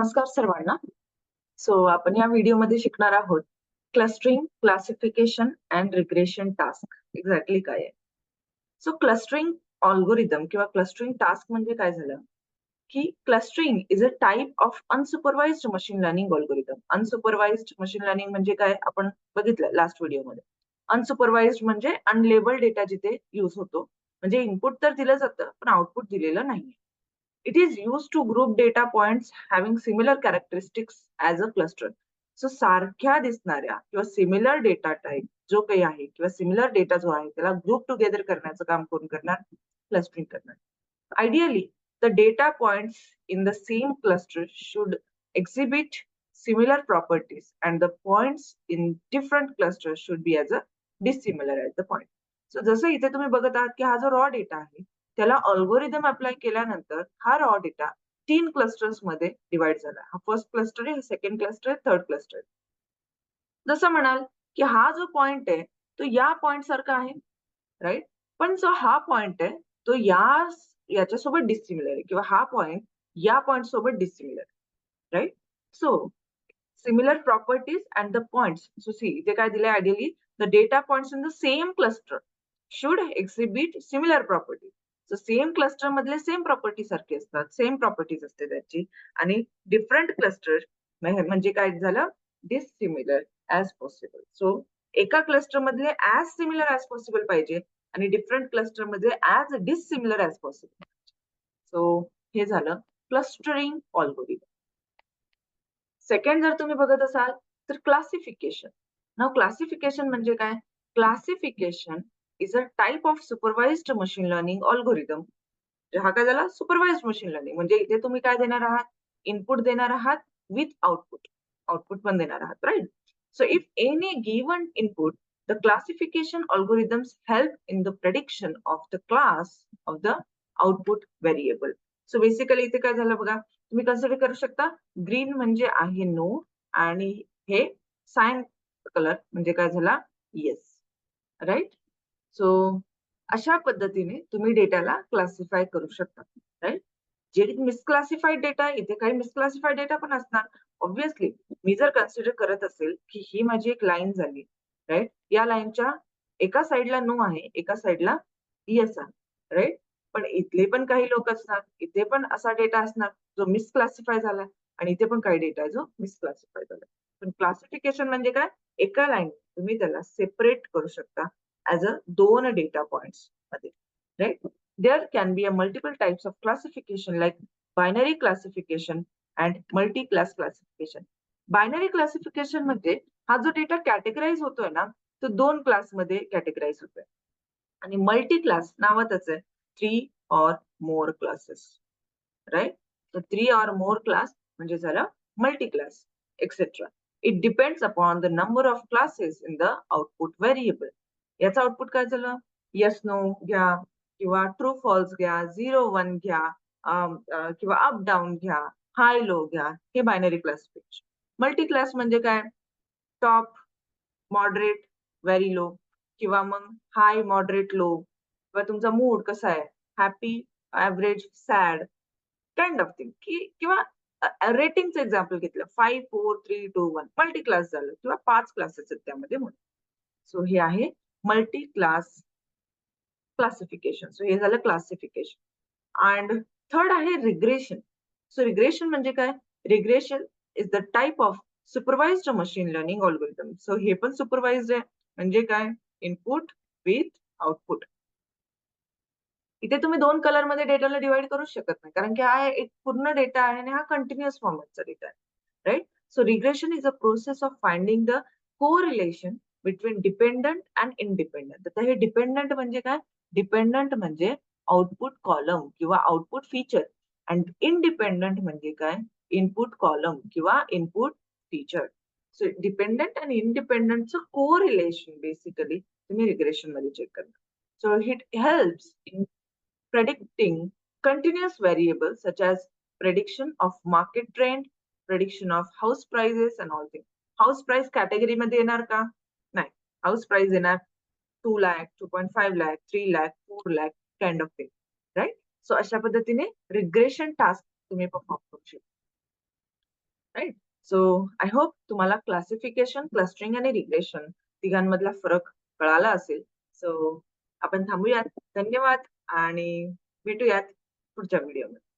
नमस्कार सर्वांना. आपण या व्हिडिओमध्ये शिकणार आहोत clustering, classification and regression task exactly काय आहे. क्लस्टरिंग अल्गोरिदम किंवा क्लस्टरिंग टास्क म्हणजे काय झालं की clustering is a type of unsupervised machine learning algorithm. Unsupervised machine learning म्हणजे काय आपण बघितलं लास्ट व्हिडिओमध्ये. अनसुपरवाइज्ड म्हणजे अनलेबल डेटा जिथे युज होतो, म्हणजे इनपुट तर दिलं जातं पण आउटपुट दिलेलं नाहीये. It is used to group data points having similar characteristics as a cluster. सारख्या दिसणाऱ्या किंवा सिमिलर डेटा टाइप जो काही आहे किंवा सिमिलर डेटा जो आहे त्याला ग्रुप टुगेदर करण्याचं काम कोण करणार? क्लस्टरिंग करणार. Ideally, the data points in the same cluster should exhibit similar properties and the points in different clusters should be as a dissimilar at the point. जसं इथे तुम्ही बघत आहात की हा जो रॉ डेटा आहे त्याला अल्गोरिदम अप्लाय केल्यानंतर हा रॉ डेटा 3 क्लस्टर्स मध्ये डिवाइड झाला. हा फर्स्ट क्लस्टर आहे, सेकंड क्लस्टर आहे, थर्ड क्लस्टर आहे. जसं म्हणाल की हा जो पॉइंट आहे तो या पॉइंट सारखा आहे, राईट? पण जो हा पॉइंट आहे तो याच्यासोबत डिसिमिलर आहे किंवा हा पॉइंट या पॉइंट सोबत dissimilar, right? Similar properties and the points. See, इथे काय दिलंय ideally the data points in the same cluster should exhibit similar properties. Same cluster मधले सेम प्रॉपर्टी सारखे असतात, सेम प्रॉपर्टीज असते त्याची, आणि डिफरंट क्लस्टर म्हणजे काय झालं? Dissimilar as possible. एका क्लस्टर मधले ऍज सिमिलर ऍज पॉसिबल पाहिजे आणि डिफरंट क्लस्टर मध्ये ऍज डिसिमिलर ऍज पॉसिबल. हे झालं क्लस्टरिंग अल्गोरिदम. सेकंड जर तुम्ही बघत असाल तर क्लासिफिकेशन. नाव क्लासिफिकेशन म्हणजे काय? Classification is a type of supervised machine learning algorithm. हा काय झाला? Supervised machine learning. म्हणजे इथे तुम्ही काय देणार आहात? इनपुट देणार आहात विथ आउटपुट. आउटपुट पण देणार आहात, right? If any given input, the classification algorithms help in the prediction of the class of the output variable. Basically इथे काय झालं बघा, तुम्ही कन्सिडर करू शकता ग्रीन म्हणजे आहे नो आणि हे साइन कलर म्हणजे काय झाला? Yes, right? अशा पद्धतीने तुम्ही डेटाला क्लासिफाय करू शकता, राईट? जे मिसक्लासिफाईड डेटा, इथे काही मिसक्लासिफाईड डेटा पण असणार ऑब्व्हियसली. मी जर कन्सिडर करत असेल की ही माझी एक लाईन झाली, राईट? या लाईनच्या एका साईडला नो आहे, एका साईडला येस आहे, राईट? पण इथले पण काही लोक असणार, इथे पण असा डेटा असणार जो मिसक्लासिफाय झाला आणि इथे पण काही डेटा जो मिसक्लासिफाय झाला. पण क्लासिफिकेशन म्हणजे काय? एका लाईन तुम्ही त्याला सेपरेट करू शकता ऍज अ 2 डेटा पॉइंट्स मध्ये, right? There can be a multiple types of classification like binary classification and multi-class classification. Binary classification म्हणजे हा जो डेटा कॅटेगराइज होतोय ना तो 2 क्लास मध्ये कॅटेगराइज होतोय. आणि मल्टी क्लास नावातच आहे 3 or more classes, right? 3 or more class म्हणजे झालं multi class etcetera. It depends upon the number of classes in the output variable. याचं आउटपुट काय झालं? येस नो घ्या किंवा ट्रू फॉल्स घ्या, 0 1 घ्या, किंवा अप डाऊन घ्या, हाय लो घ्या. हे बायनरी क्लासिफिकेशन. मल्टी क्लास म्हणजे काय? टॉप, मॉडरेट, व्हेरी लो, किंवा मग हाय, मॉडरेट, लो, किंवा तुमचा मूड कसा आहे, happy, average, sad, kind of thing. किंवा रेटिंगचं एक्झाम्पल घेतलं 5 4 3 2 1 मल्टी क्लास झालं किंवा 5 क्लासेस आहेत त्यामध्ये म्हणून. हे आहे मल्टी क्लास क्लासिफिकेशन. हे झालं क्लासिफिकेशन. अँड थर्ड आहे रिग्रेशन. रिग्रेशन म्हणजे काय? Regression is the type of supervised machine learning algorithm. हे पण सुपरवाइज्ड आहे. म्हणजे काय? Input with output. इथे तुम्ही 2 कलर मध्ये डेटाला डिवाइड करू शकत नाही, कारण की हा एक पूर्ण डेटा आहे आणि हा कंटिन्युअस फॉर्मॅटचा डेटा आहे, right? Regression is a process of finding the correlation between dependent and independent. आता हे डिपेंडंट म्हणजे काय? डिपेंडंट म्हणजे आउटपुट कॉलम किंवा आउटपुट फीचर, अँड इंडिपेंडंट म्हणजे काय? इनपुट कॉलम किंवा इनपुट फीचर. डिपेंडंट आणि इंडिपेंडंटचं कोरिलेशन बेसिकली तुम्ही रिग्रेशन मध्ये चेक करता. It helps in predicting continuous variables such as prediction of market trend, prediction of house prices and all things. House price category मध्ये येणार का? नाही. House price येणार 2 lakh, 2.5 lakh, 3 lakh, 4 lakh kind of thing, right? अशा पद्धतीने regression task तुम्ही perform करू शकता. सो आय होप तुम्हाला क्लासिफिकेशन, क्लस्टरिंग आणि रिग्रेशन तिघांमधला फरक कळाला असेल. सो आपण थांबूयात. धन्यवाद आणि भेटूयात पुढच्या व्हिडिओमध्ये.